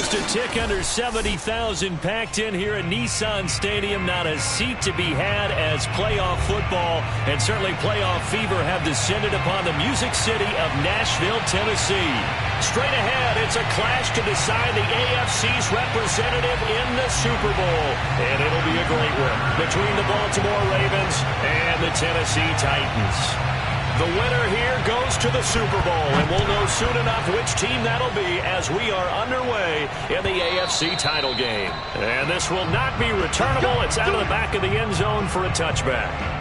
Just a tick under 70,000 packed in here at Nissan Stadium. Not a seat to be had as playoff football and certainly playoff fever have descended upon the Music City of Nashville, Tennessee. Straight ahead, it's a clash to decide the AFC's representative in the Super Bowl. And it'll be a great one between the Baltimore Ravens and the Tennessee Titans. The winner here goes to the Super Bowl, and we'll know soon enough which team that'll be as we are underway in the AFC title game. And this will not be returnable. It's out of the back of the end zone for a touchback.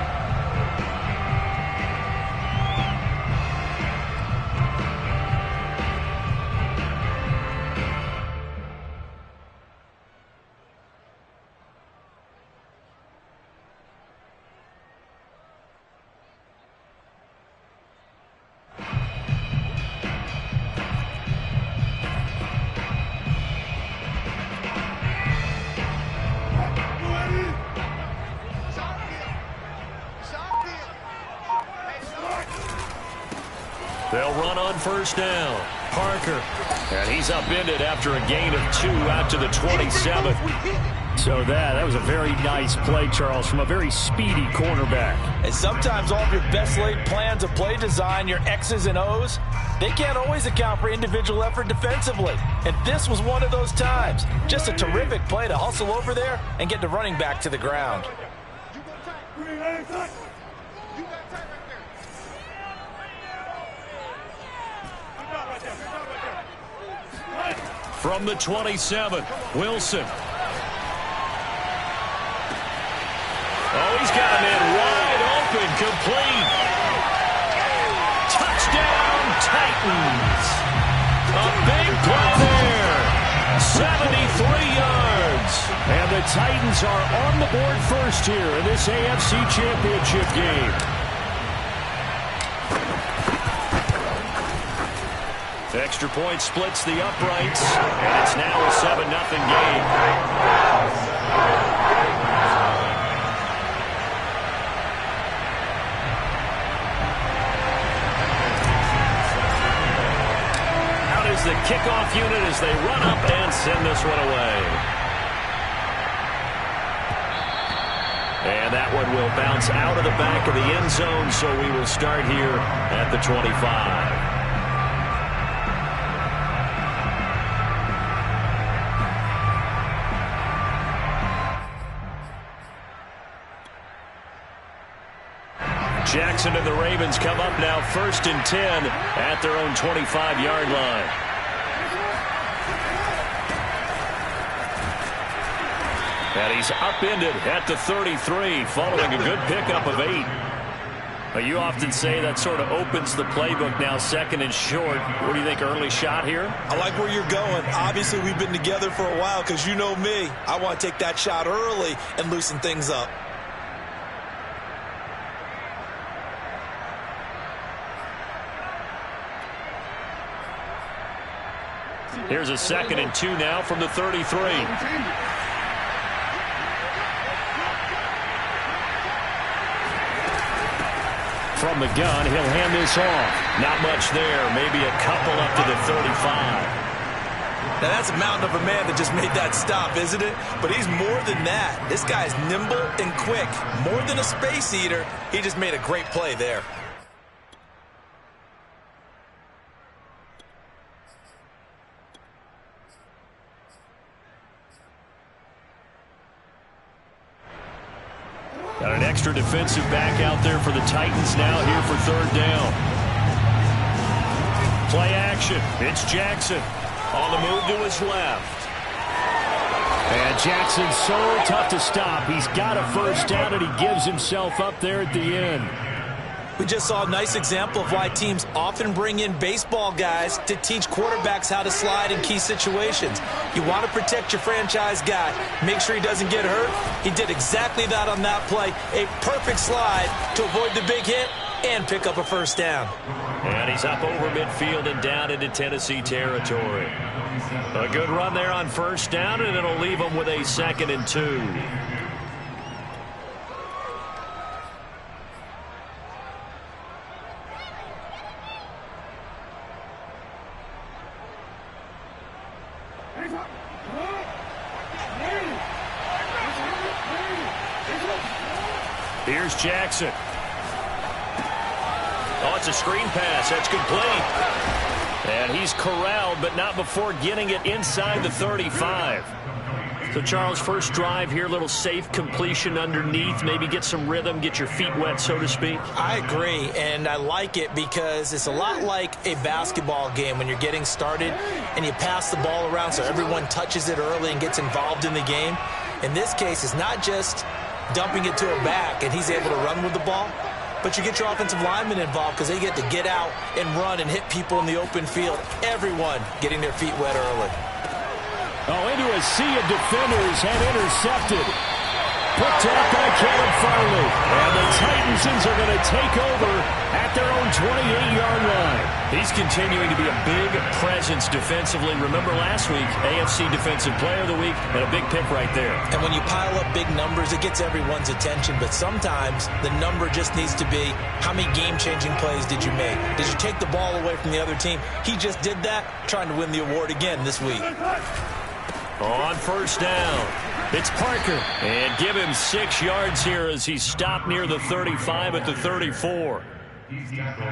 They'll run on first down. Parker. And he's upended after a gain of 2 out to the 27. So that was a very nice play, Charles, from a very speedy cornerback. And sometimes all of your best laid plans of play design, your X's and O's, they can't always account for individual effort defensively. And this was one of those times. Just a terrific play to hustle over there and get the running back to the ground. From the 27, Wilson. Oh, he's got him in wide open, complete. Touchdown, Titans. A big play there. 73 yards. And the Titans are on the board first here in this AFC Championship game. Extra point splits the uprights, and it's now a 7-0 game. Out is the kickoff unit as they run up and send this one away. And that one will bounce out of the back of the end zone, so we will start here at the 25. Jackson and the Ravens come up now 1st and 10 at their own 25-yard line. And he's upended at the 33 following a good pickup of 8. You often say that sort of opens the playbook now, 2nd and short. What do you think, early shot here? I like where you're going. Obviously, we've been together for a while because you know me. I want to take that shot early and loosen things up. Here's a 2nd and 2 now from the 33. From the gun, he'll hand this off. Not much there. Maybe a couple up to the 35. Now, that's a mountain of a man that just made that stop, isn't it? But he's more than that. This guy's nimble and quick. More than a space eater. He just made a great play there. Got an extra defensive back out there for the Titans now here for 3rd down. Play action. It's Jackson on the move to his left. And Jackson's so tough to stop. He's got a 1st down, and he gives himself up there at the end. We just saw a nice example of why teams often bring in baseball guys to teach quarterbacks how to slide in key situations. You want to protect your franchise guy. Make sure he doesn't get hurt. He did exactly that on that play. A perfect slide to avoid the big hit and pick up a 1st down. And he's up over midfield and down into Tennessee territory. A good run there on 1st down, and it'll leave him with a 2nd and 2. Here's Jackson. Oh, it's a screen pass. That's complete. And he's corralled, but not before getting it inside the 35. So, Charles, first drive here, little safe completion underneath. Maybe get some rhythm, get your feet wet, so to speak. I agree, and I like it because it's a lot like a basketball game when you're getting started and you pass the ball around so everyone touches it early and gets involved in the game. In this case, it's not just dumping it to a back and he's able to run with the ball, but you get your offensive linemen involved because they get to get out and run and hit people in the open field. Everyone getting their feet wet early. Oh, into a sea of defenders and intercepted. Picked up by Caleb Farley. And the Titans are going to take over at their own 28-yard line. He's continuing to be a big presence defensively. Remember last week, AFC Defensive Player of the Week, and a big pick right there. And when you pile up big numbers, it gets everyone's attention. But sometimes the number just needs to be, how many game-changing plays did you make? Did you take the ball away from the other team? He just did that, trying to win the award again this week. On first down, it's Parker. And give him 6 yards here as he stopped near the 35 at the 34.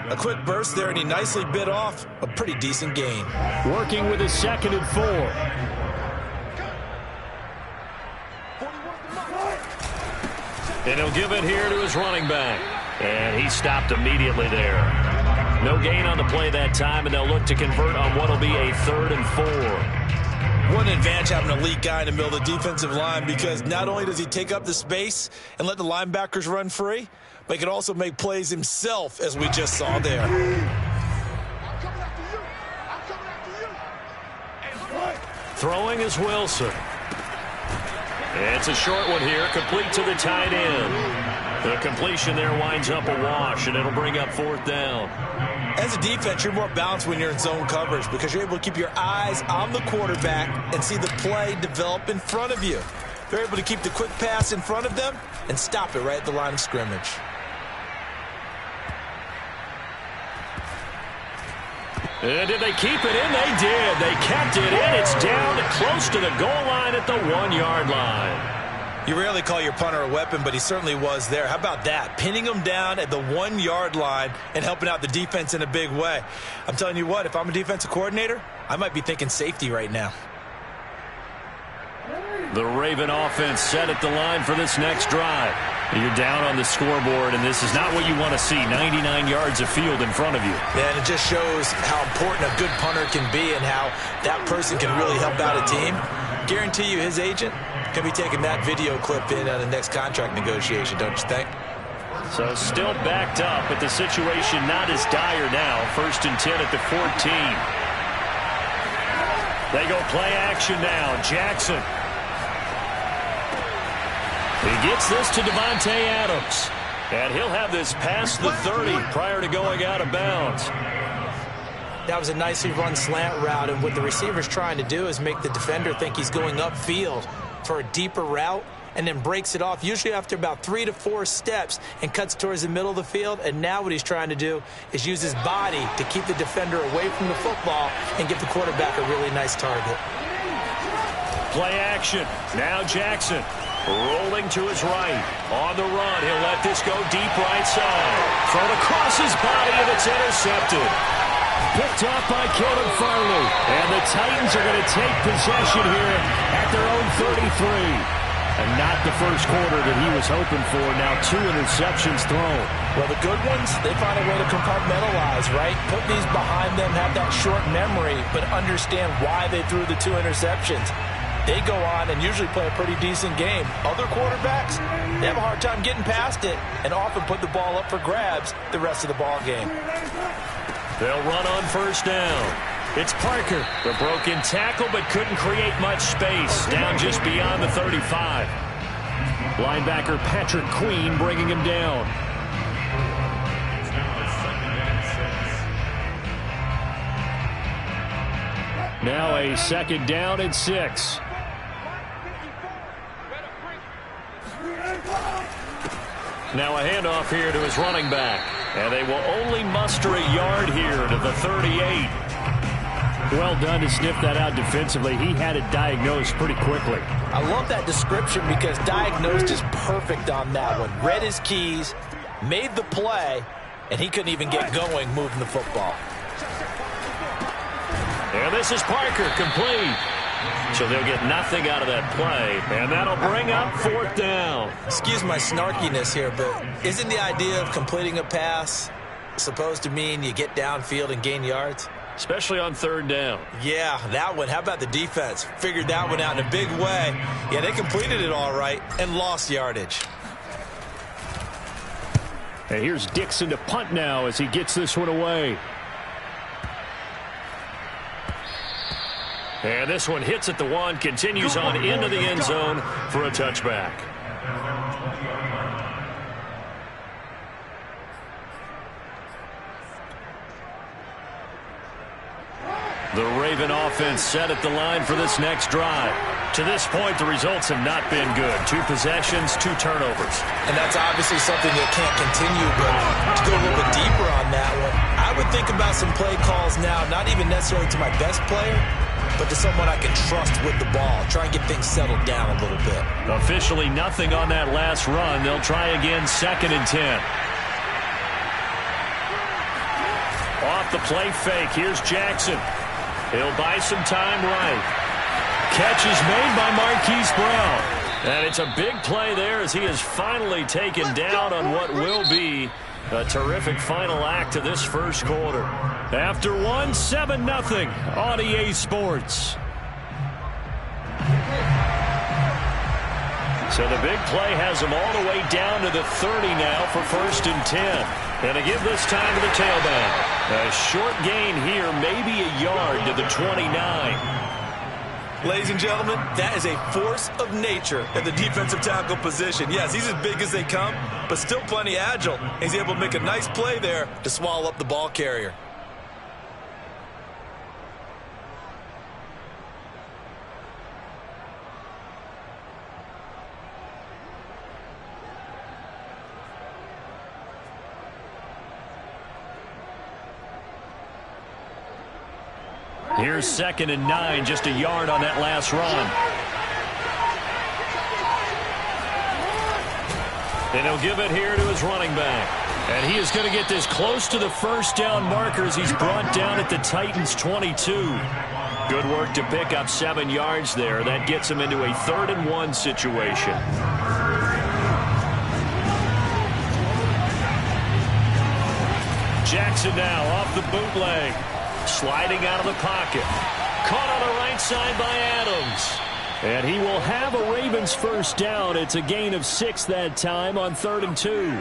A quick burst there, and he nicely bit off a pretty decent gain. Working with a 2nd and 4. And he'll give it here to his running back. And he stopped immediately there. No gain on the play that time, and they'll look to convert on what will be a 3rd and 4. What an advantage having an elite guy in the middle of the defensive line, because not only does he take up the space and let the linebackers run free, but he can also make plays himself, as we just saw there. Throwing is Wilson. It's a short one here, complete to the tight end. The completion there winds up a wash, and it'll bring up 4th down. As a defense, you're more balanced when you're in zone coverage because you're able to keep your eyes on the quarterback and see the play develop in front of you. They're able to keep the quick pass in front of them and stop it right at the line of scrimmage. Did they keep it in? They did. They kept it in. It's down close to the goal line at the 1-yard line. You rarely call your punter a weapon, but he certainly was there. How about that? Pinning him down at the 1-yard line and helping out the defense in a big way. I'm telling you what, if I'm a defensive coordinator, I might be thinking safety right now. The Raven offense set at the line for this next drive. You're down on the scoreboard, and this is not what you want to see. 99 yards of field in front of you. Yeah, and it just shows how important a good punter can be and how that person can really help out a team. Guarantee you his agent can be taking that video clip in on the next contract negotiation, don't you think? So still backed up, but the situation not as dire now. 1st and 10 at the 14. They go play action now. Jackson. He gets this to Devontae Adams. And he'll have this past the 30 prior to going out of bounds. That was a nicely run slant route, and what the receiver's trying to do is make the defender think he's going upfield for a deeper route, and then breaks it off, usually after about 3 to 4 steps, and cuts towards the middle of the field. And now what he's trying to do is use his body to keep the defender away from the football and give the quarterback a really nice target. Play action. Now Jackson rolling to his right. On the run, he'll let this go deep right side. Thrown across his body, and it's intercepted. Picked off by Caleb Farley. And the Titans are going to take possession here at their own 33. And not the first quarter that he was hoping for. Now 2 interceptions thrown. Well, the good ones, they find a way to compartmentalize, right? Put these behind them, have that short memory, but understand why they threw the 2 interceptions. They go on and usually play a pretty decent game. Other quarterbacks, they have a hard time getting past it and often put the ball up for grabs the rest of the ball game. They'll run on first down. It's Parker. The broken tackle, but couldn't create much space. Down just beyond the 35. Linebacker Patrick Queen bringing him down. Now a 2nd down and 6. Now a handoff here to his running back. And they will only muster a yard here to the 38. Well done to sniff that out defensively. He had it diagnosed pretty quickly. I love that description because diagnosed is perfect on that one. Read his keys, made the play, and he couldn't even get going moving the football. And this is Parker, complete. So they'll get nothing out of that play, and that'll bring up 4th down. Excuse my snarkiness here, but isn't the idea of completing a pass supposed to mean you get downfield and gain yards? Especially on 3rd down. Yeah, that one. How about the defense? Figured that one out in a big way. Yeah, they completed it all right and lost yardage. And here's Dixon to punt now as he gets this one away. And this one hits at the 1, continues on into the end zone for a touchback. The Raven offense set at the line for this next drive. To this point, the results have not been good. 2 possessions, 2 turnovers. And that's obviously something that can't continue, but to go a little bit deeper on that one, I would think about some play calls now, not even necessarily to my best player, but to someone I can trust with the ball. Try and get things settled down a little bit. Officially nothing on that last run. They'll try again, 2nd and 10. Off the play fake, here's Jackson. He'll buy some time right. Catch is made by Marquise Brown. And it's a big play there as he is finally taken down on what will be a terrific final act of this first quarter. After 1, 7-0 on EA Sports. So the big play has them all the way down to the 30 now for 1st and 10. And to give this time to the tailback. A short gain here, maybe a yard to the 29. Ladies and gentlemen, that is a force of nature at the defensive tackle position. Yes, he's as big as they come, but still plenty agile. He's able to make a nice play there to swallow up the ball carrier. Here's 2nd and 9, just a yard on that last run. And he'll give it here to his running back. And he is going to get this close to the 1st down markers. He's brought down at the Titans' 22. Good work to pick up 7 yards there. That gets him into a 3rd and 1 situation. Jackson now off the bootleg. Sliding out of the pocket. Caught on the right side by Adams. And he will have a Ravens 1st down. It's a gain of 6 that time on 3rd and 2.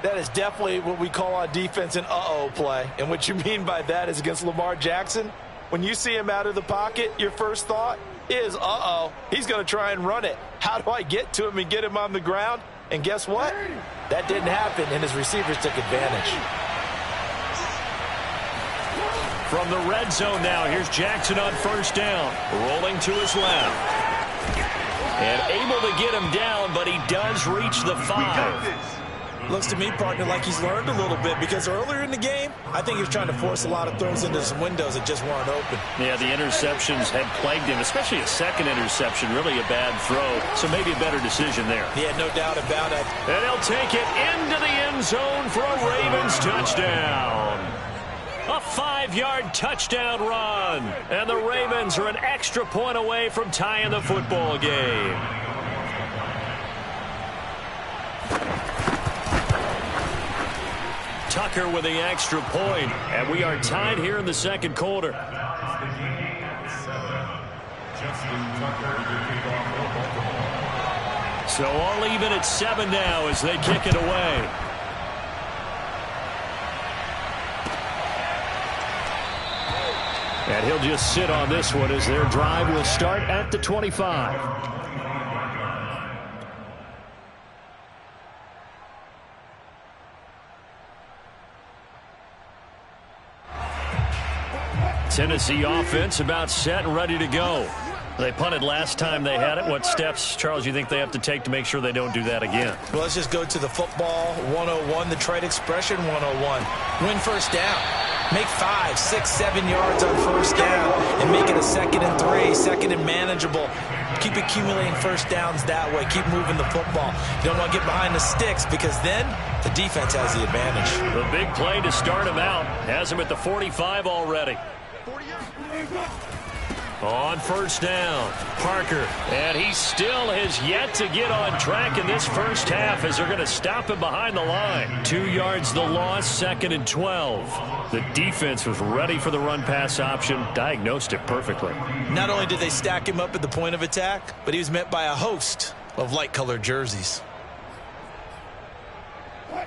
That is definitely what we call on defense an uh-oh play. And what you mean by that is against Lamar Jackson, when you see him out of the pocket, your first thought is, uh-oh, he's going to try and run it. How do I get to him and get him on the ground? And guess what? That didn't happen, and his receivers took advantage. From the red zone now, here's Jackson on 1st down. Rolling to his left. And able to get him down, but he does reach the 5. Looks to me, partner, like he's learned a little bit, because earlier in the game, I think he was trying to force a lot of throws into some windows that just weren't open. Yeah, the interceptions had plagued him, especially a 2nd interception, really a bad throw. So maybe a better decision there. Yeah, no doubt about it. And he'll take it into the end zone for a Ravens touchdown. A 5-yard touchdown run. And the Ravens are an extra point away from tying the football game. Tucker with the extra point, and we are tied here in the 2nd quarter. So all even at 7 now as they kick it away. And he'll just sit on this one as their drive will start at the 25. Tennessee offense about set and ready to go. They punted last time they had it. What steps, Charles, you think they have to take to make sure they don't do that again? Well, let's just go to the football 101, the trade expression 101. Win 1st down. Make 5, 6, 7 yards on first down and make it a 2nd and 3, 2nd and manageable. Keep accumulating first downs that way. Keep moving the football. You don't want to get behind the sticks because then the defense has the advantage. The big play to start him out. Has him at the 45 already. On first down, Parker. And he still has yet to get on track in this first half as they're going to stop him behind the line. 2 yards the loss, 2nd and 12. The defense was ready for the run-pass option, diagnosed it perfectly. Not only did they stack him up at the point of attack, but he was met by a host of light-colored jerseys.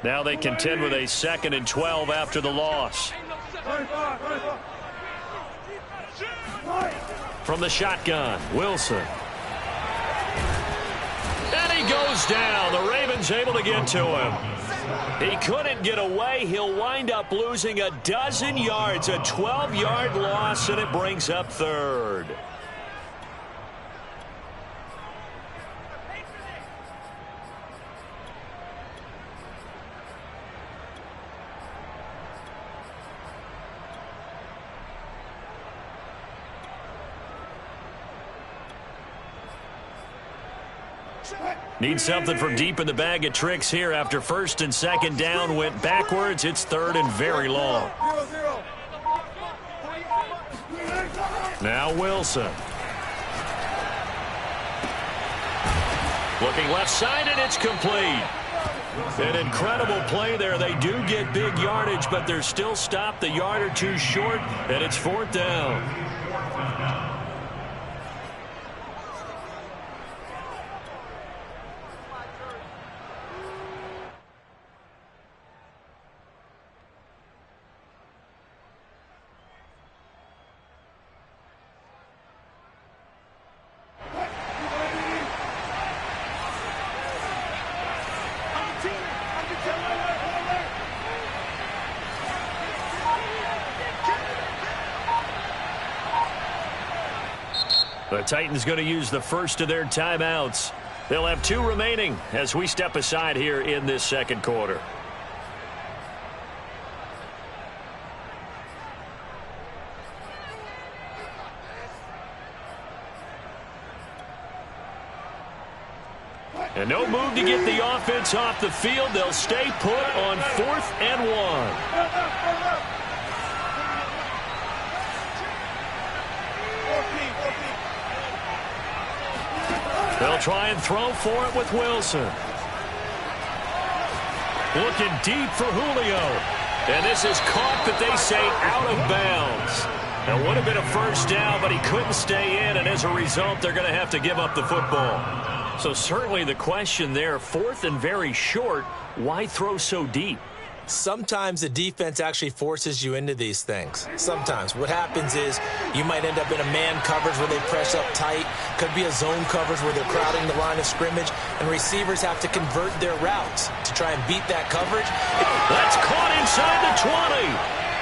Now they contend with a 2nd and 12 after the loss. From the shotgun, Wilson. And he goes down. The Ravens able to get to him. He couldn't get away. He'll wind up losing a dozen yards, a 12-yard loss, and it brings up 3rd. Need something from deep in the bag of tricks here after 1st and 2nd down went backwards. It's 3rd and very long. Now Wilson. Looking left side, and it's complete. An incredible play there. They do get big yardage, but they're still stopped a yard or two short, and it's 4th down. The Titans going to use the first of their timeouts. They'll have 2 remaining as we step aside here in this 2nd quarter. And no move to get the offense off the field. They'll stay put on 4th and 1. They'll try and throw for it with Wilson. Looking deep for Julio. And this is caught, but they say out of bounds. That would have been a first down, but he couldn't stay in, and as a result, they're going to have to give up the football. So certainly the question there, 4th and very short, why throw so deep? Sometimes the defense actually forces you into these things. Sometimes. What happens is you might end up in a man coverage where they press up tight. Could be a zone coverage where they're crowding the line of scrimmage, and receivers have to convert their routes to try and beat that coverage. That's caught inside the 20.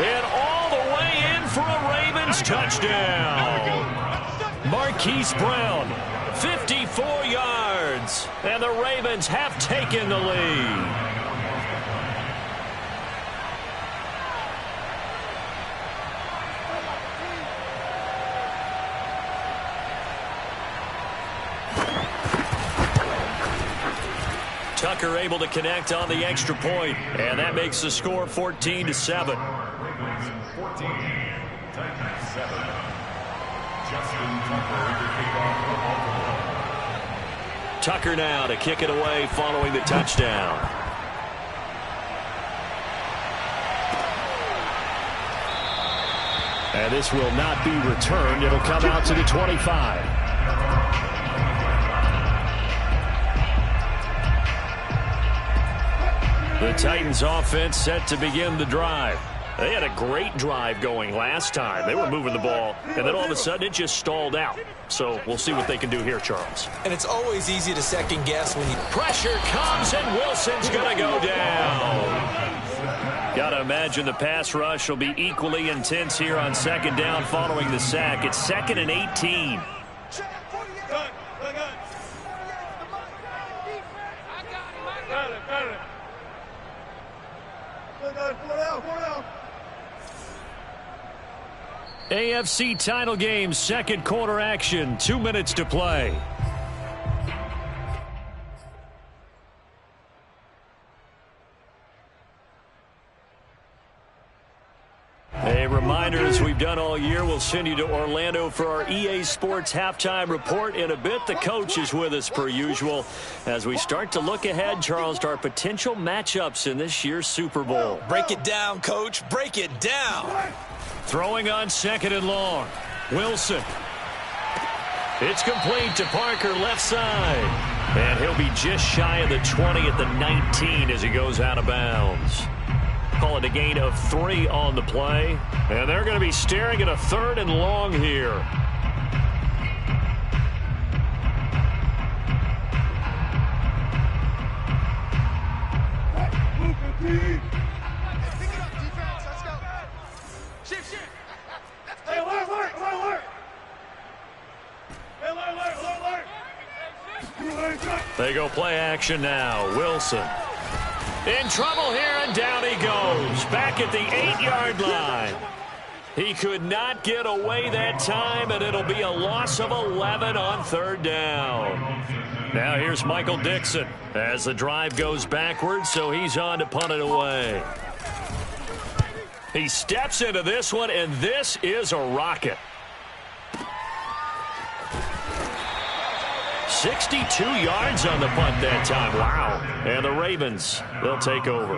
And all the way in for a Ravens touchdown. Marquise Brown, 54 yards. And the Ravens have taken the lead. Tucker able to connect on the extra point, and that makes the score 14-7. Tucker now to kick it away following the touchdown. And this will not be returned. It'll come out to the 25. The Titans offense set to begin the drive. They had a great drive going last time. They were moving the ball, and then all of a sudden it just stalled out. So we'll see what they can do here, Charles. And it's always easy to second guess when you... Pressure comes, and Wilson's going to go down. Got to imagine the pass rush will be equally intense here on 2nd down following the sack. It's 2nd and 18. AFC title game, second quarter action, 2 minutes to play. A reminder, as we've done all year, we'll send you to Orlando for our EA Sports halftime report in a bit. The coach is with us per usual as we start to look ahead, Charles, to our potential matchups in this year's Super Bowl. Break it down, Coach. Break it down. Throwing on second and long. Wilson. It's complete to Parker, left side. And he'll be just shy of the 20 at the 19 as he goes out of bounds. Call it a gain of 3 on the play. And they're going to be staring at a third and long here. They go play action now. Wilson. In trouble here, and down he goes. Back at the 8-yard line. He could not get away that time, and it'll be a loss of 11 on third down. Now here's Michael Dixon as the drive goes backwards, so he's on to punt it away. He steps into this one, and this is a rocket. 62 yards on the punt that time. Wow. And the Ravens, they'll take over.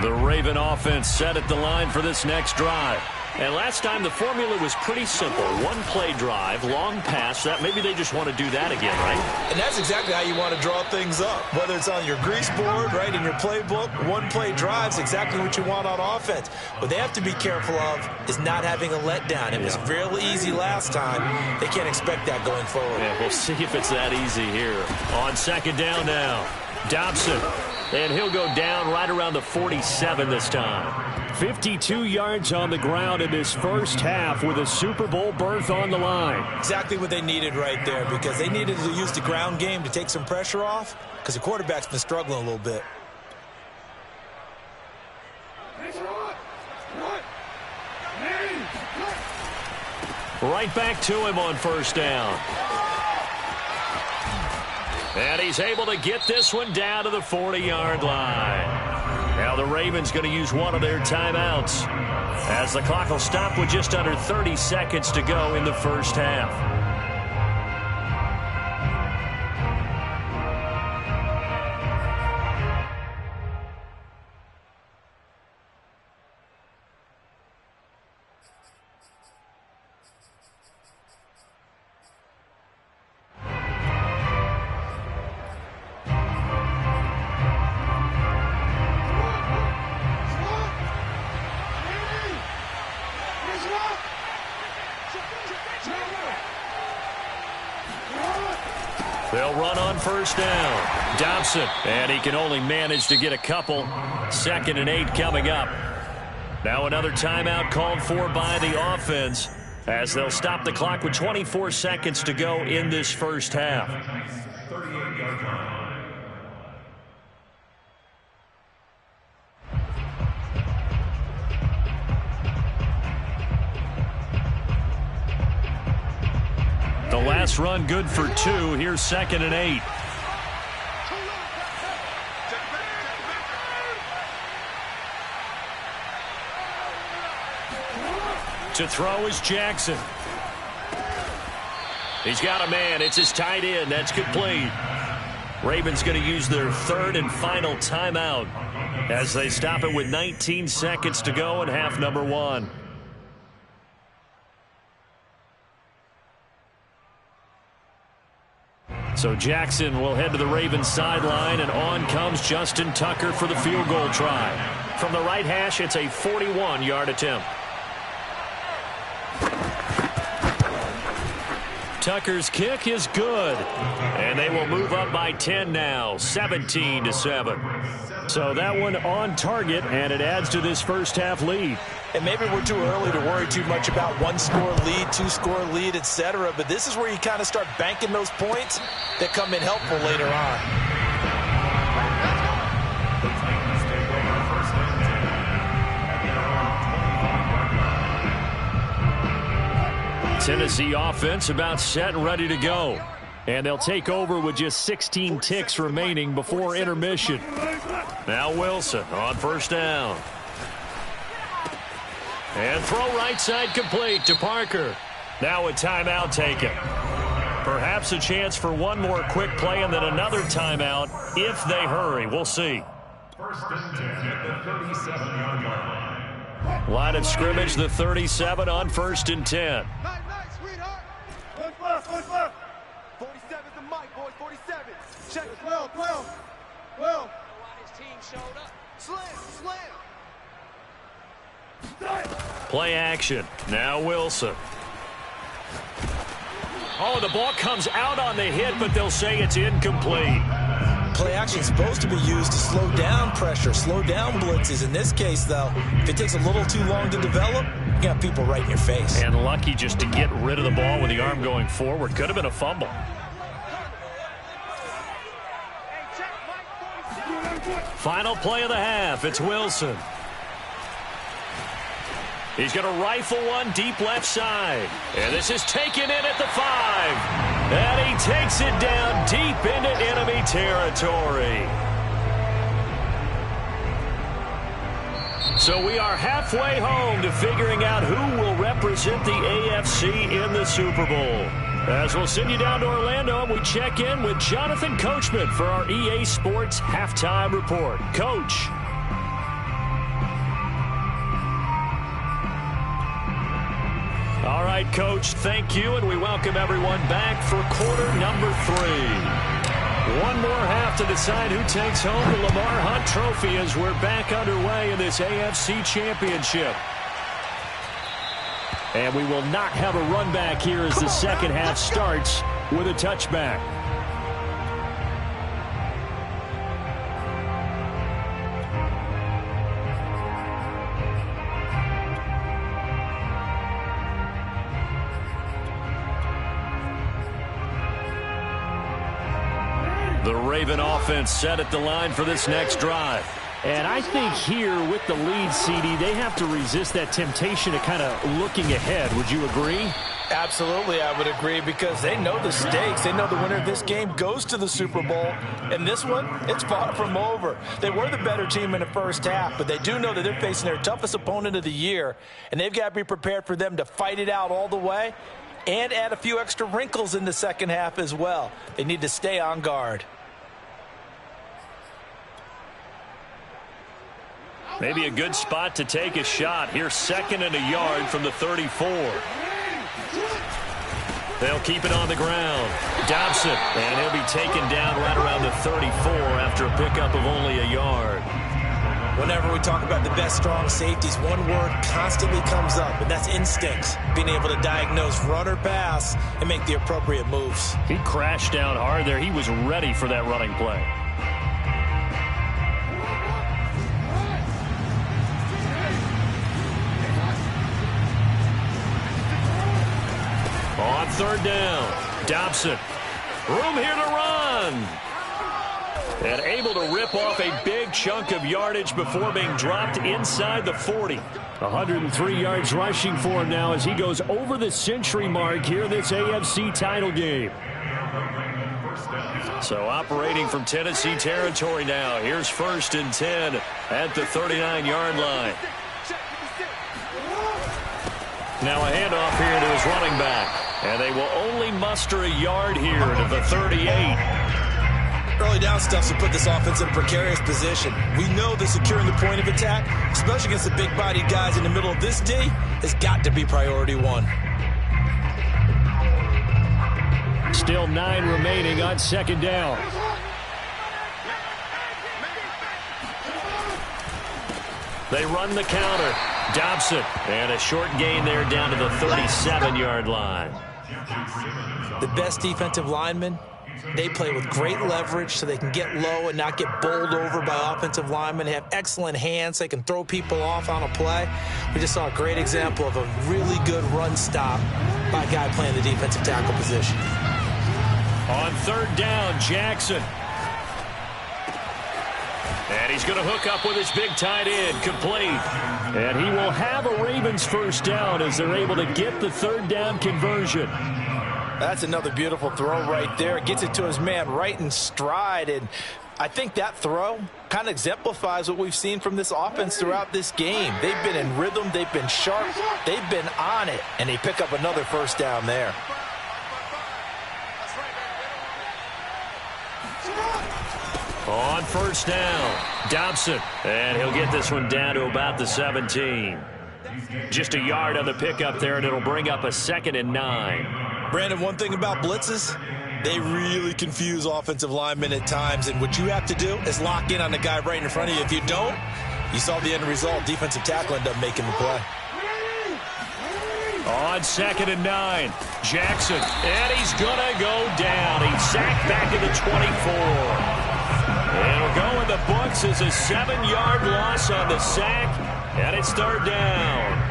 The Raven offense set at the line for this next drive. And last time the formula was pretty simple. One-play drive, long pass. That maybe they just want to do that again, right? And that's exactly how you want to draw things up. Whether it's on your grease board, right, in your playbook, one-play drive's exactly what you want on offense. What they have to be careful of is not having a letdown. It was really easy last time. They can't expect that going forward. Yeah, we'll see if it's that easy here. On second down now, Dobson. And he'll go down right around the 47 this time. 52 yards on the ground in this first half with a Super Bowl berth on the line. Exactly what they needed right there, because they needed to use the ground game to take some pressure off, because the quarterback's been struggling a little bit. Right back to him on first down. And he's able to get this one down to the 40-yard line. Now the Ravens going to use one of their timeouts as the clock will stop with just under 30 seconds to go in the first half. They'll run on first down. Dobson, and he can only manage to get a couple. 2nd and 8 coming up. Now another timeout called for by the offense as they'll stop the clock with 24 seconds to go in this first half. The last run good for 2. Here's 2nd and 8. To throw is Jackson. He's got a man. It's his tight end. That's complete. Ravens going to use their 3rd and final timeout as they stop it with 19 seconds to go in half number 1. So Jackson will head to the Ravens sideline, and on comes Justin Tucker for the field goal try. From the right hash, it's a 41-yard attempt. Tucker's kick is good, and they will move up by 10 now, 17-7. So that one on target, and it adds to this first half lead. And maybe we're too early to worry too much about 1-score lead, 2-score lead, etc. But this is where you kind of start banking those points that come in helpful later on. Tennessee offense about set and ready to go. And they'll take over with just 16 ticks remaining before intermission. Now Wilson on first down. And throw right side complete to Parker. Now a timeout taken. Perhaps a chance for one more quick play and then another timeout if they hurry. We'll see. First and 10 at the 37-yard line. Line of scrimmage, the 37 on first and 10. Nice, sweetheart. Push left. 47's the mic, boys. 47. Check it. 12. Why his team showed up. Slam. Play action. Now Wilson. Oh, the ball comes out on the hit, but they'll say it's incomplete. Play action is supposed to be used to slow down pressure, slow down blitzes. In this case, though, if it takes a little too long to develop, you got people right in your face. And lucky just to get rid of the ball with the arm going forward. Could have been a fumble. Final play of the half. It's Wilson. He's going to rifle one deep left side. And this is taken in at the 5. And he takes it down deep into enemy territory. So we are halfway home to figuring out who will represent the AFC in the Super Bowl. As we'll send you down to Orlando, we check in with Jonathan Coachman for our EA Sports Halftime Report. Coach. All right, Coach, thank you, and we welcome everyone back for quarter number 3. One more half to decide who takes home the Lamar Hunt Trophy as we're back underway in this AFC Championship. And we will not have a run back here as the second half starts with a touchback. The Raven offense set at the line for this next drive. And I think here with the lead, CD, they have to resist that temptation of kind of looking ahead. Would you agree? Absolutely, I would agree, because they know the stakes. They know the winner of this game goes to the Super Bowl. And this one, it's far from over. They were the better team in the first half, but they do know that they're facing their toughest opponent of the year, and they've got to be prepared for them to fight it out all the way and add a few extra wrinkles in the second half as well. They need to stay on guard. Maybe a good spot to take a shot. Here's second and a yard from the 34. They'll keep it on the ground. Dobson, and he'll be taken down right around the 34 after a pickup of only a yard. Whenever we talk about the best strong safeties, one word constantly comes up, and that's instincts. Being able to diagnose run or pass and make the appropriate moves. He crashed down hard there. He was ready for that running play. On third down, Dobson. Room here to run. And able to rip off a big chunk of yardage before being dropped inside the 40. 103 yards rushing for him now as he goes over the century mark here in this AFC title game. So operating from Tennessee territory now. Here's first and 10 at the 39-yard line. Now a handoff here to his running back. And they will only muster a yard here to the 38. Early down stuff to put this offense in a precarious position. We know that securing the point of attack, especially against the big-bodied guys in the middle of this D, has got to be priority one. Still 9 remaining on second down. They run the counter. Dobson, and a short gain there down to the 37-yard line. The best defensive linemen, they play with great leverage so they can get low and not get bowled over by offensive linemen. They have excellent hands. They can throw people off on a play. We just saw a great example of a really good run stop by a guy playing the defensive tackle position. On third down, Jackson. And he's going to hook up with his big tight end, complete. And he will have a Ravens first down as they're able to get the third down conversion. That's another beautiful throw right there. Gets it to his man right in stride. And I think that throw kind of exemplifies what we've seen from this offense throughout this game. They've been in rhythm. They've been sharp. They've been on it. And they pick up another first down there. On first down, Dobson. And he'll get this one down to about the 17. Just a yard on the pickup there, and it'll bring up a 2nd and 9. Brandon, one thing about blitzes, they really confuse offensive linemen at times, and what you have to do is lock in on the guy right in front of you. If you don't, you saw the end result. Defensive tackle ended up making the play. On 2nd and 9, Jackson, and he's going to go down. He's sacked back at the 24. It'll go in the books as a 7-yard loss on the sack, and it's third down.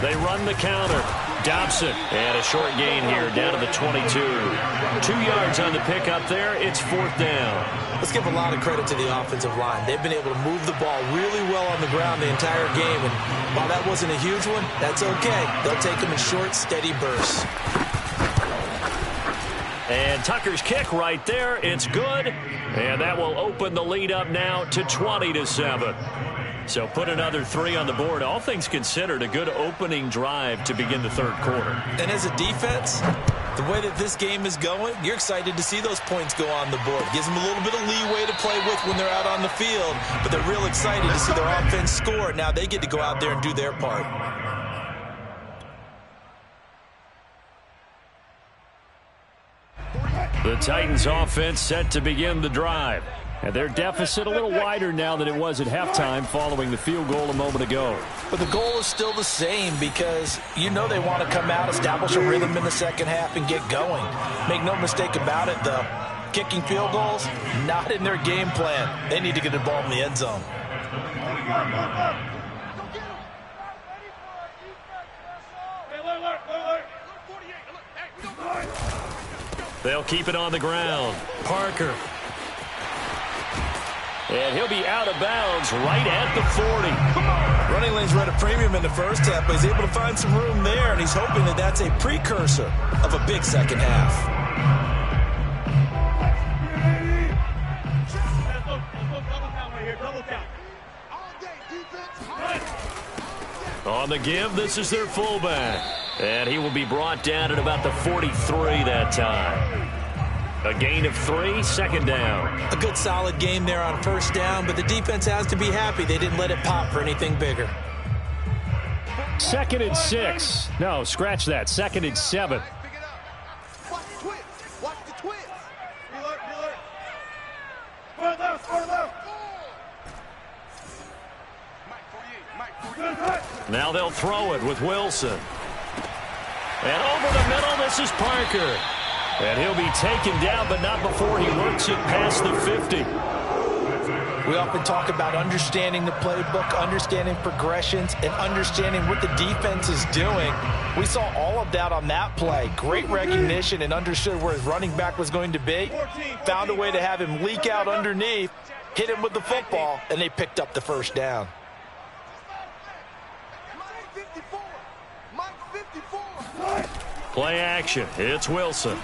They run the counter. Dobson, and a short gain here down to the 22. 2 yards on the pickup there. It's 4th down. Let's give a lot of credit to the offensive line. They've been able to move the ball really well on the ground the entire game. And while that wasn't a huge one, that's okay. They'll take them in short, steady bursts. And Tucker's kick right there. It's good. And that will open the lead up now to 20-7. So put another 3 on the board. All things considered, a good opening drive to begin the third quarter. And as a defense, the way that this game is going, you're excited to see those points go on the board. Gives them a little bit of leeway to play with when they're out on the field, but they're real excited to see their offense score. Now they get to go out there and do their part. The Titans offense set to begin the drive. And their deficit a little wider now than it was at halftime following the field goal a moment ago. But the goal is still the same because you know they want to come out, establish a rhythm in the second half, and get going. Make no mistake about it, though. Kicking field goals, not in their game plan. They need to get the ball in the end zone. They'll keep it on the ground. Parker. And he'll be out of bounds right at the 40. Running lanes were at a premium in the first half, but he's able to find some room there, and he's hoping that that's a precursor of a big second half. On the give, this is their fullback. And he will be brought down at about the 43 that time. A gain of 3, 2nd down. A good solid game there on first down, but the defense has to be happy they didn't let it pop for anything bigger. 2nd and 6. No, scratch that. 2nd and 7. Watch the twist. Watch the twist. Now they'll throw it with Wilson. And over the middle, this is Parker. And he'll be taken down, but not before he works it past the 50. We often talk about understanding the playbook, understanding progressions, and understanding what the defense is doing. We saw all of that on that play. Great recognition and understood where his running back was going to be. Found a way to have him leak out underneath, hit him with the football, and they picked up the first down. Play action. It's Wilson.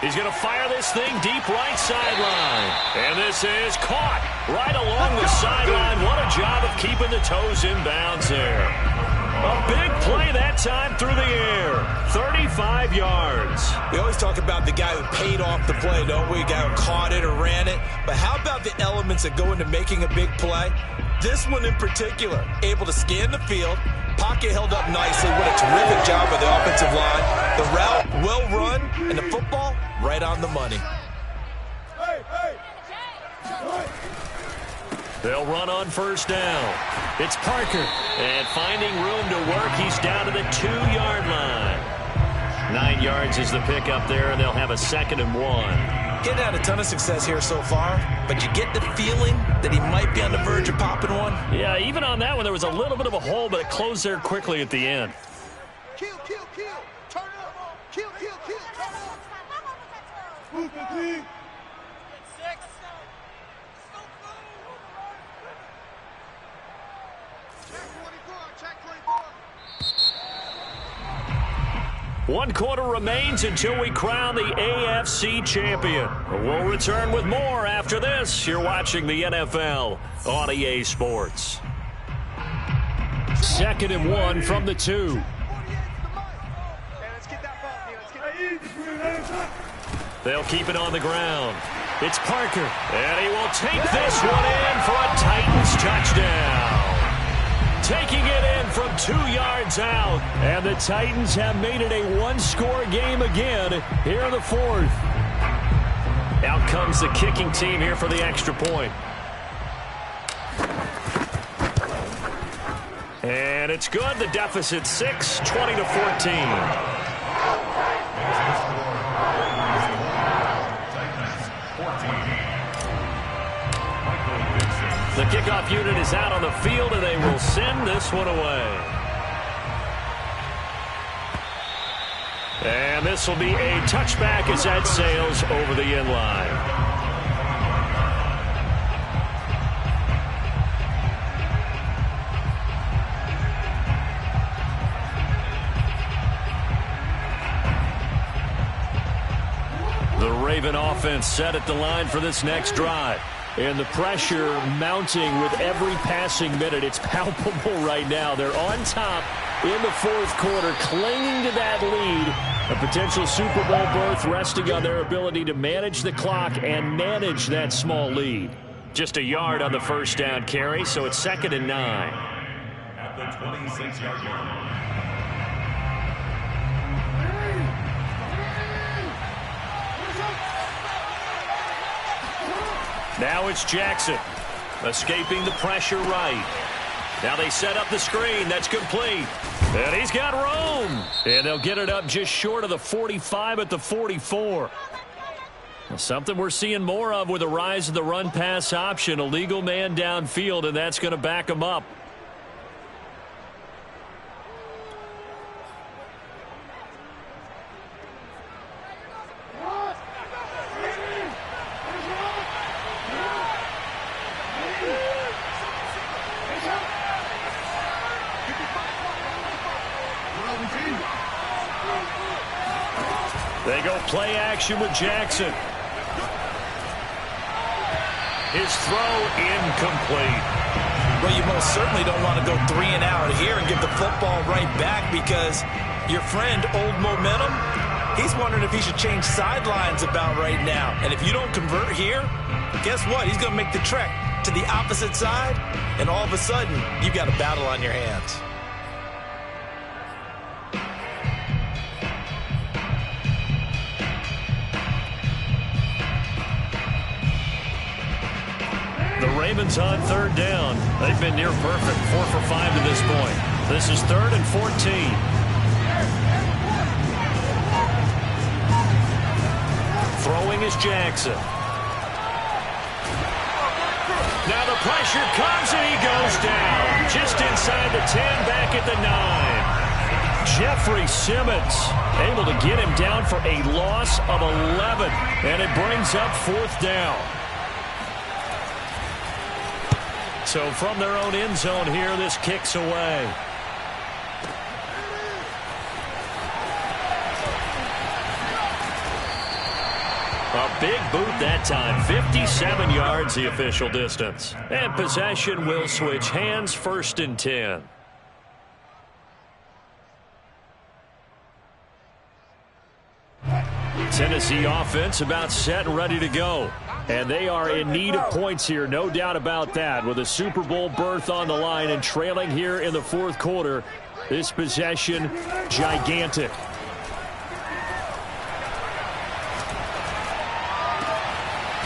He's going to fire this thing deep right sideline. And this is caught right along the sideline. What a job of keeping the toes in bounds there. A big play that time through the air. 35 yards. We always talk about the guy who paid off the play, don't we? The guy who caught it or ran it. But how about the elements that go into making a big play? This one in particular, able to scan the field, pocket held up nicely. What a terrific job by the offensive line. The route, well run, and the football, right on the money. They'll run on first down. It's Parker. And finding room to work, he's down to the 2-yard line. 9 yards is the pickup there, and they'll have a 2nd and 1. Getting had a ton of success here so far, but you get the feeling that he might be on the verge of popping one. Yeah, even on that one, there was a little bit of a hole, but it closed there quickly at the end. Kill, kill, kill. Turn up. Kill, kill, kill. Turn up. Move the team. One quarter remains until we crown the AFC champion. We'll return with more after this. You're watching the NFL on EA Sports. 2nd and 1 from the 2. They'll keep it on the ground. It's Parker, and he will take this one in for a Titans touchdown. Taking it in from 2 yards out. And the Titans have made it a one-score game again here in the 4th. Out comes the kicking team here for the extra point. And it's good. The deficit 6, 20-14. The kickoff unit is out on the field, and they will send this one away. And this will be a touchback as that sails over the end line. The Raven offense set at the line for this next drive. And the pressure mounting with every passing minute. It's palpable right now. They're on top in the 4th quarter, clinging to that lead. A potential Super Bowl berth resting on their ability to manage the clock and manage that small lead. Just a yard on the first down carry, so it's 2nd and 9. At the 26-yard line. Now it's Jackson, escaping the pressure right. Now they set up the screen. That's complete. And he's got room. And they'll get it up just short of the 45 at the 44. Well, something we're seeing more of with the rise of the run-pass option. A legal man downfield, and that's going to back him up. They go play action with Jackson. His throw incomplete. Well, you most certainly don't want to go 3 and out here and give the football right back, because your friend, Old Momentum, he's wondering if he should change sidelines about right now. And if you don't convert here, guess what? He's going to make the trek to the opposite side, and all of a sudden, you've got a battle on your hands. The Ravens on 3rd down. They've been near perfect, 4 for 5 to this point. This is 3rd and 14. Throwing is Jackson. Now the pressure comes and he goes down. Just inside the 10, back at the 9. Jeffrey Simmons able to get him down for a loss of 11. And it brings up 4th down. So from their own end zone here, this kicks away. A big boot that time. 57 yards the official distance. And possession will switch hands, 1st and 10. Tennessee offense about set and ready to go. And they are in need of points here, no doubt about that. With a Super Bowl berth on the line and trailing here in the 4th quarter, this possession gigantic.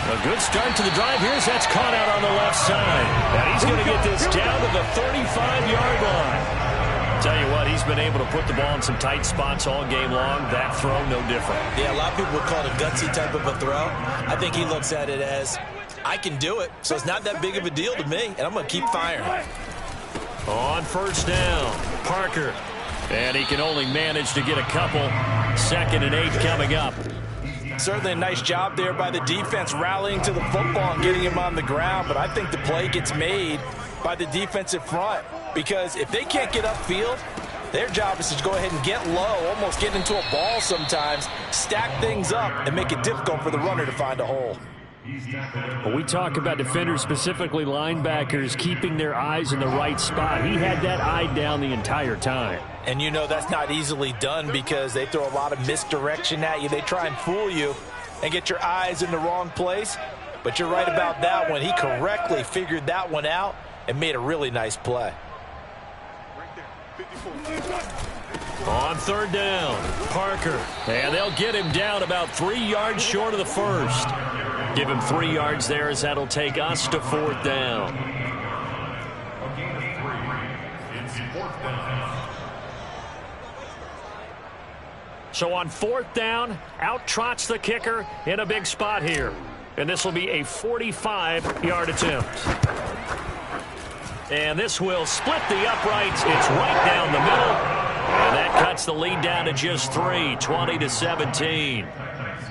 A good start to the drive here as that's caught out on the left side. And he's going to get this down to the 35-yard line. Tell you what, he's been able to put the ball in some tight spots all game long. That throw, no different. Yeah, a lot of people would call it a gutsy type of a throw. I think he looks at it as, I can do it, so it's not that big of a deal to me, and I'm going to keep firing. On first down, Parker. And he can only manage to get a couple. 2nd and 8 coming up. Certainly a nice job there by the defense rallying to the football and getting him on the ground, but I think the play gets made by the defensive front because if they can't get upfield, their job is to go ahead and get low, almost get into a ball sometimes, stack things up, and make it difficult for the runner to find a hole. When we talk about defenders, specifically linebackers, keeping their eyes in the right spot, he had that eye down the entire time. And you know that's not easily done because they throw a lot of misdirection at you. They try and fool you and get your eyes in the wrong place. But you're right about that one. He correctly figured that one out and made a really nice play. On 3rd down, Parker. And they'll get him down about 3 yards short of the first. Give him 3 yards there as that'll take us to 4th down. A gain of 3. It's 4th down. So on 4th down, out trots the kicker in a big spot here. And this will be a 45-yard attempt. And this will split the uprights. It's right down the middle. And that cuts the lead down to just 3, 20-17.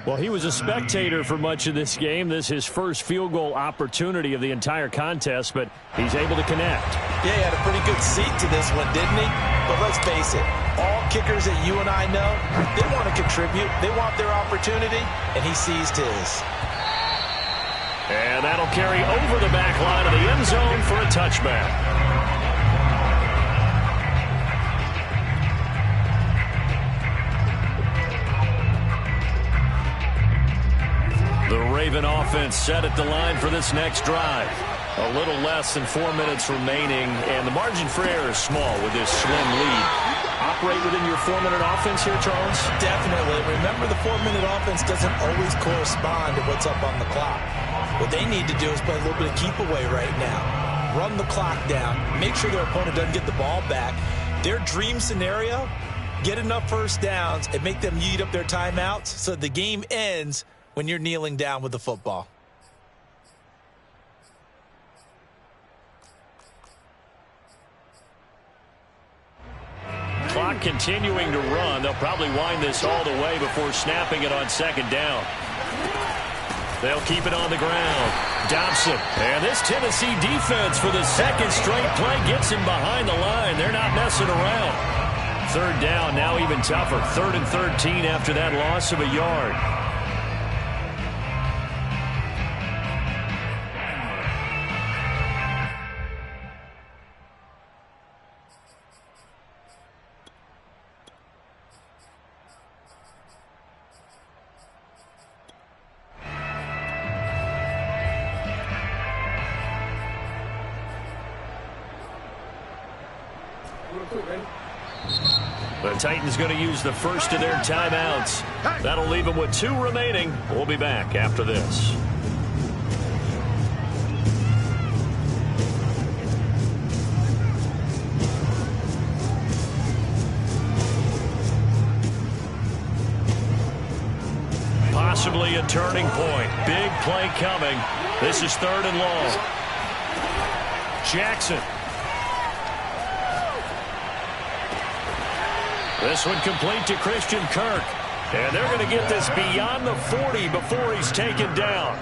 Well, he was a spectator for much of this game. This is his first field goal opportunity of the entire contest, but he's able to connect. Yeah, he had a pretty good seat to this one, didn't he? But let's face it, all kickers that you and I know, they want to contribute. They want their opportunity, and he seized his. And that'll carry over the back line of the end zone for a touchback. The Raven offense set at the line for this next drive. A little less than 4 minutes remaining, and the margin for error is small with this slim lead. Operate within your 4-minute offense here, Charles? Definitely. Remember, the 4-minute offense doesn't always correspond to what's up on the clock. What they need to do is play a little bit of keep away right now. Run the clock down. Make sure their opponent doesn't get the ball back. Their dream scenario, get enough first downs and make them eat up their timeouts so the game ends when you're kneeling down with the football. Clock continuing to run. They'll probably wind this all the way before snapping it on 2nd down. They'll keep it on the ground. Dobson. And this Tennessee defense for the 2nd straight play gets him behind the line. They're not messing around. 3rd down, now even tougher. 3rd and 13 after that loss of a yard. The Titans going to use the first of their timeouts. That'll leave them with 2 remaining. We'll be back after this. Possibly a turning point. Big play coming. This is 3rd and long. Jackson. This one complete to Christian Kirk. And they're going to get this beyond the 40 before he's taken down.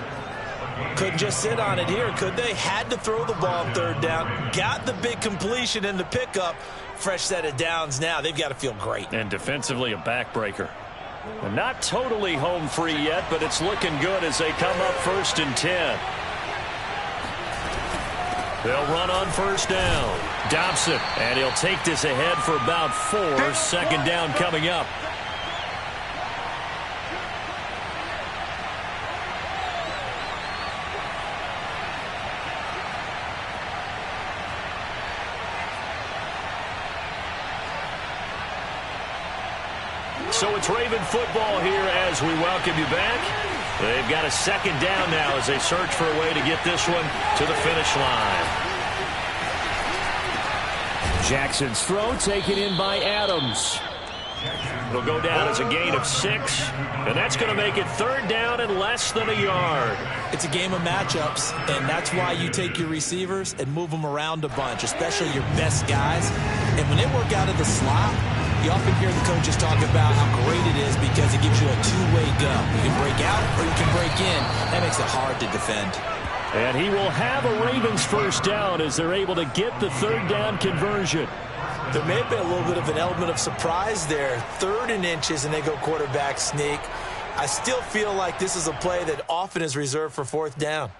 Couldn't just sit on it here, could they? Had to throw the ball 3rd down. Got the big completion in the pickup. Fresh set of downs now. They've got to feel great. And defensively a backbreaker. Not totally home free yet, but it's looking good as they come up 1st and 10. They'll run on 1st down. Dobson, and he'll take this ahead for about 4. 2nd down coming up. So it's Raven football here as we welcome you back. They've got a 2nd down now as they search for a way to get this one to the finish line. Jackson's throw taken in by Adams. It'll go down as a gain of 6, and that's going to make it 3rd down and less than a yard. It's a game of matchups, and that's why you take your receivers and move them around a bunch, especially your best guys. And when they work out of the slot, you often hear the coaches talk about how great it is because it gives you a two-way go. You can break out or you can break in. That makes it hard to defend. And he will have a Ravens 1st down as they're able to get the 3rd down conversion. There may have been a little bit of an element of surprise there. 3rd and inches, and they go quarterback sneak. I still feel like this is a play that often is reserved for 4th down.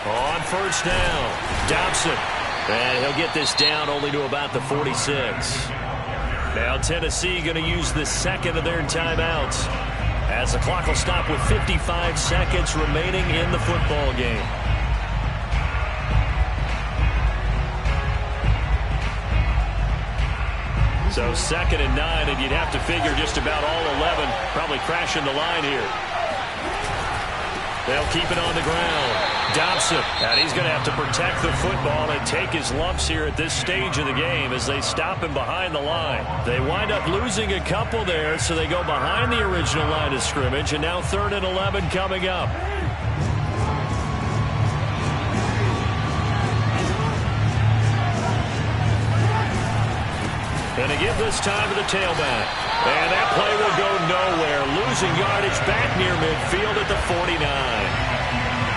On 1st down, Dobson. And he'll get this down only to about the 46. Now Tennessee going to use the 2nd of their timeouts, as the clock will stop with 55 seconds remaining in the football game. So 2nd and 9, and you'd have to figure just about all 11 probably crashing the line here. They'll keep it on the ground. Dobson, and he's going to have to protect the football and take his lumps here at this stage of the game as they stop him behind the line. They wind up losing a couple there, so they go behind the original line of scrimmage, and now 3rd and 11 coming up. And to give this time to the tailback. And that play will go nowhere. Losing yardage back near midfield at the 49.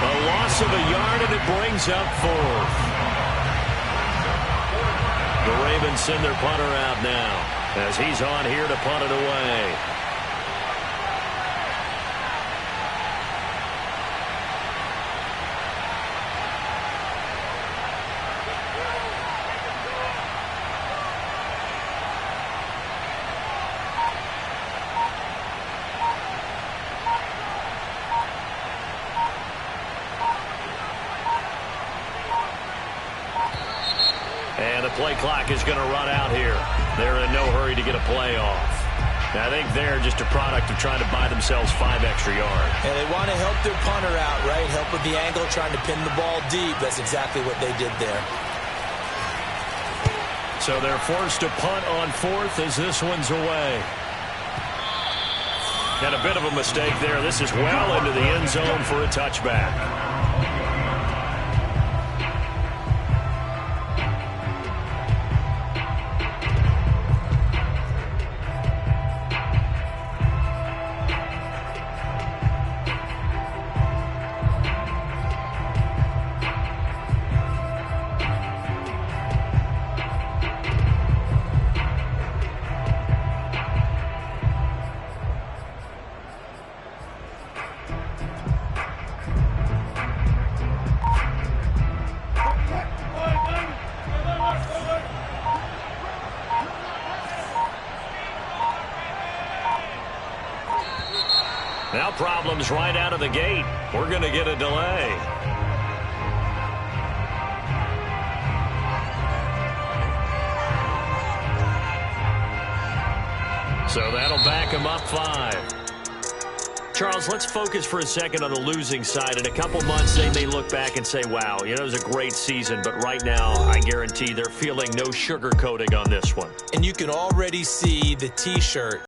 A loss of a yard, and it brings up 4th. The Ravens send their punter out now as he's on here to punt it away. And the play clock is going to run out here. They're in no hurry to get a play off. I think they're just a product of trying to buy themselves 5 extra yards. And they want to help their punter out, right? Help with the angle, trying to pin the ball deep. That's exactly what they did there. So they're forced to punt on 4th as this one's away. And a bit of a mistake there. This is well into the end zone for a touchback. Now problems right out of the gate. We're going to get a delay. So that'll back him up 5. Charles, let's focus for a second on the losing side. In a couple months, they may look back and say, wow, it was a great season. But right now, I guarantee they're feeling no sugarcoating on this one. And you can already see the T-shirt